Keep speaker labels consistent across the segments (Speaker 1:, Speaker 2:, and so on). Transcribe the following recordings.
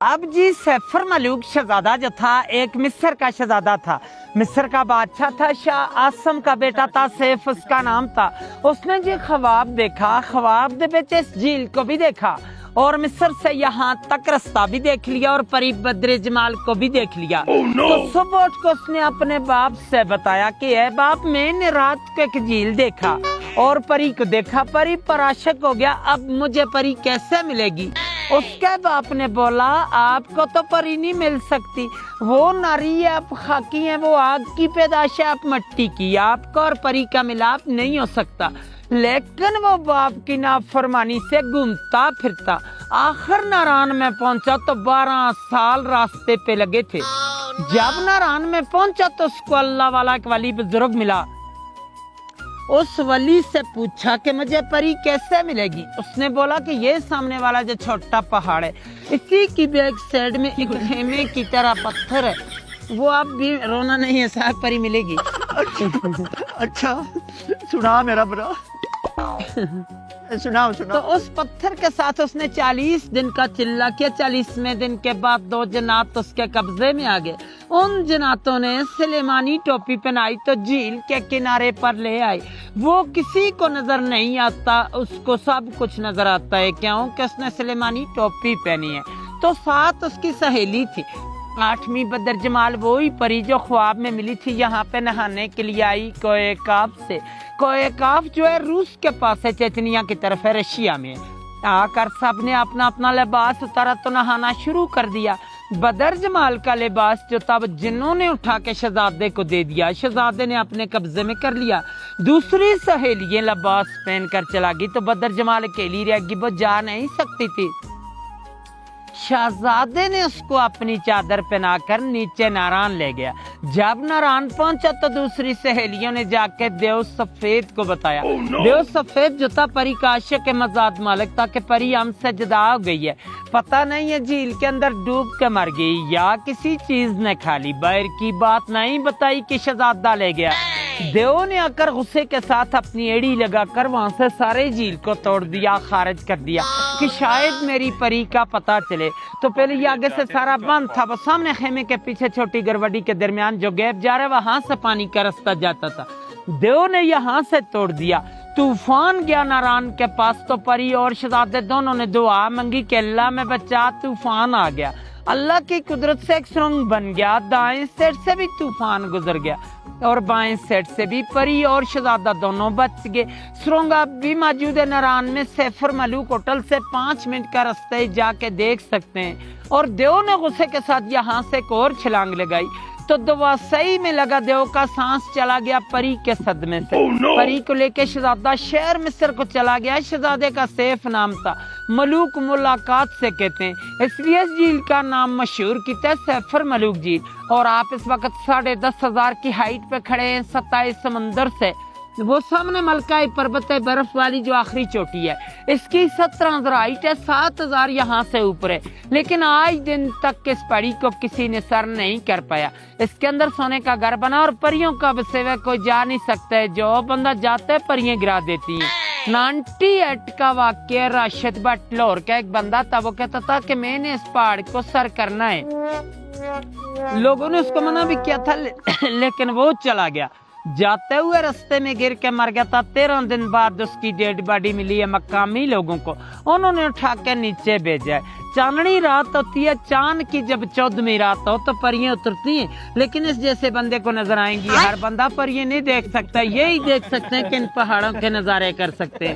Speaker 1: اب جی سیفر ملوک شہزادہ جو تھا ایک مصر کا شہزادہ تھا، مصر کا بادشاہ تھا، شاہ آسم کا بیٹا تھا، سیف اس کا نام تھا۔ اس نے جی خواب دیکھا، خواب دے وچ اس جھیل کو بھی دیکھا اور مصر سے یہاں تک رستہ بھی دیکھ لیا اور پری بدر جمال کو بھی دیکھ لیا۔ تو صبح اٹھ کو اس نے اپنے باپ سے بتایا کہ اے باپ، میں نے رات کو ایک جھیل دیکھا اور پری کو دیکھا، پری پر عاشق ہو گیا، اب مجھے پری کیسے ملے گی؟ اس کے باپ نے بولا آپ کو تو پری نہیں مل سکتی، وہ ناری ہے، آپ خاکی ہیں، وہ آگ کی پیدائش ہے، آپ مٹی کی، آپ کو اور پری کا ملاپ نہیں ہو سکتا۔ لیکن وہ باپ کی نافرمانی سے گھومتا پھرتا آخر ناران میں پہنچا تو 12 سال راستے پہ لگے تھے۔ جب ناران میں پہنچا تو اس کو اللہ والا ایک ولی بزرگ ملا۔ اس ولی سے پوچھا کہ مجھے پری کیسے ملے گی؟ اس نے بولا کہ یہ سامنے والا جو چھوٹا پہاڑ ہے، اسی کی بیک سائڈ میں ایک خیمے کی طرح پتھر ہے، وہ اب بھی رونا نہیں ہے صاحب، پری ملے گی۔
Speaker 2: اچھا سنا میرا برا، سنا۔
Speaker 1: تو اس پتھر کے ساتھ اس نے 40 دن کا چلا کیا۔ 40ویں دن کے بعد 2 جنات اس کے قبضے میں آ گئے۔ ان جناتوں نے سلیمانی ٹوپی پہنائی تو جھیل کے کنارے پر لے آئے۔ وہ کسی کو نظر نہیں آتا، اس کو سب کچھ نظر آتا ہے، کیوں کہ اس نے سلیمانی ٹوپی پہنی ہے۔ تو ساتھ اس کی سہیلی تھی 8ویں بدر جمال، وہی پری جو خواب میں ملی تھی، یہاں پہ نہانے کے لیے آئی کوہ کاف سے۔ کوہ کاف جو ہے روس کے پاس ہے، چیچنیا کی طرف ہے، رشیا میں۔ آ کر سب نے اپنا اپنا لباس اتارا تو نہانا شروع کر دیا۔ بدر جمال کا لباس جو تھا جنہوں نے اٹھا کے شہزادے کو دے دیا، شہزادے نے اپنے قبضے میں کر لیا۔ دوسری سہیلیاں لباس پہن کر چلا گئی تو بدر جمال اکیلی رہ گئی، وہ جا نہیں سکتی تھی۔ شہزادے نے اس کو اپنی چادر پہنا کر نیچے ناران لے گیا۔ جب ناران پہنچا تو دوسری سہیلیوں نے جا کے دیو سفید کو بتایا۔ دیو سفید جو تھا پری کا عاشق مزاد مالک تھا کہ پری ہم سے جدا ہو گئی ہے، پتہ نہیں ہے جھیل کے اندر ڈوب کے مر گئی یا کسی چیز نے کھا لی، باہر کی بات نہیں بتائی کہ شہزادہ لے گیا۔ دیو نے آ کر غصے کے ساتھ اپنی ایڑی لگا کر وہاں سے سارے جھیل کو توڑ دیا، خارج کر دیا کہ شاید میری پری کا پتہ چلے۔ تو پہلے یہ آگے سے سارا بند تھا، وہ سامنے خیمے کے پیچھے چھوٹی گروڑی کے درمیان جو گیپ جا رہا ہے وہاں سے پانی کا رستہ جاتا تھا، دیو نے یہاں سے توڑ دیا۔ طوفان گیا ناران کے پاس تو پری اور شہزادے دونوں نے دعا مانگی کہ اللہ میں بچا، طوفان آ گیا۔ اللہ کی قدرت سے ایک سرنگ بن گیا، دائیں سائڈ سے بھی طوفان گزر گیا اور بائیں سائڈ سے بھی، پری اور شہزادہ دونوں بچ گئے۔ سرنگ اب بھی موجود ہے ناران میں، سیفر ملوک ہوٹل سے 5 منٹ کا رستہ جا کے دیکھ سکتے ہیں۔ اور دیو نے غصے کے ساتھ یہاں سے ایک اور چھلانگ لگائی تو دوا صحیح میں لگا، دیو کا سانس چلا گیا پری کے صدمے سے۔ پری کو لے کے شہزادہ شہر مصر کو چلا گیا۔ شہزادے کا سیف نام تھا، ملوک ملاقات سے کہتے ہیں، اس لیے اس جھیل کا نام مشہور کیتا ہے سیفر ملوک جھیل۔ اور آپ اس وقت 10,500 کی ہائٹ پہ کھڑے ہیں 27 سمندر سے۔ وہ سامنے ملکہ پربت ہے، برف والی جو آخری چوٹی ہے، اس کی 17,000 ہائٹ ہے، 7,000 یہاں سے اوپر ہے، لیکن آج دن تک اس پہاڑی کو کسی نے سر نہیں کر پایا۔ اس کے اندر سونے کا گھر بنا اور پریوں کا بسیوہ کوئی جا نہیں سکتا ہے، جو بندہ جاتا ہے پریاں گرا دیتی ہیں۔ 98 کا واقعہ راشد بٹ لاہور کا ایک بندہ تھا، وہ کہتا تھا کہ میں نے اس پہاڑ کو سر کرنا ہے۔ لوگوں نے اس کو منع بھی کیا تھا لیکن وہ چلا گیا، جاتے ہوئے رستے میں گر کے مر گیا تھا۔ 13 دن بعد اس کی ڈیڈ باڈی ملی ہے مقامی لوگوں کو، انہوں نے اٹھا کے نیچے بھیجا ہے۔ چاندنی رات ہوتی ہے، چاند کی جب 14ویں رات ہو تو پریاں اترتی ہیں، لیکن اس جیسے بندے کو نظر آئیں گی، ہر بندہ پریاں نہیں دیکھ سکتا، یہی دیکھ سکتے ہیں کہ ان پہاڑوں کے نظارے کر سکتے ہیں۔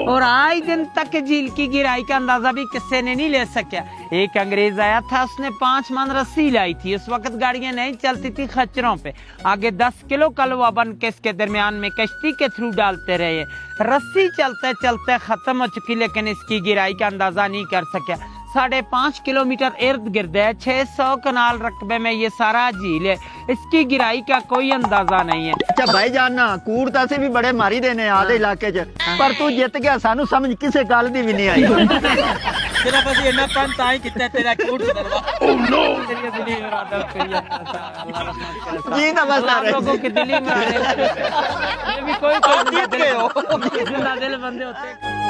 Speaker 1: اور آج دن تک جھیل کی گہرائی کا اندازہ بھی کسی نے نہیں لے سکیا۔ ایک انگریز آیا تھا، اس نے 5 من رسی لائی تھی، اس وقت گاڑیاں نہیں چلتی تھی خچروں پہ، آگے 10 کلو کا لوہا بن کے اس کے درمیان میں کشتی کے تھرو ڈالتے رہے۔ رسی چلتے چلتے ختم ہو چکی، لیکن اس کی گہرائی کا اندازہ نہیں کر سکیا۔ 5.5 کلومیٹر ارد گرد ہے، 600 کنال رقبے میں یہ سارا جھیل ہے، اس کی گہرائی کا کوئی اندازہ نہیں ہے۔
Speaker 2: اچھا بھائی جاننا کوڑ تا سے بھی بڑے ماری دینے آدھے علاقے چ، پر تو جیت گیا، سانو سمجھ کسے گل دی بھی نہیں آئی۔
Speaker 3: صرف اسی اینا پن تاں ہی کیتا تیرا کوڑ دروا۔ او نو تیری دلی ارادہ کری
Speaker 2: جی نہ بس
Speaker 1: لوگوں کی دلی میں یہ بھی کوئی زندہ دل بندے ہوتے ہیں۔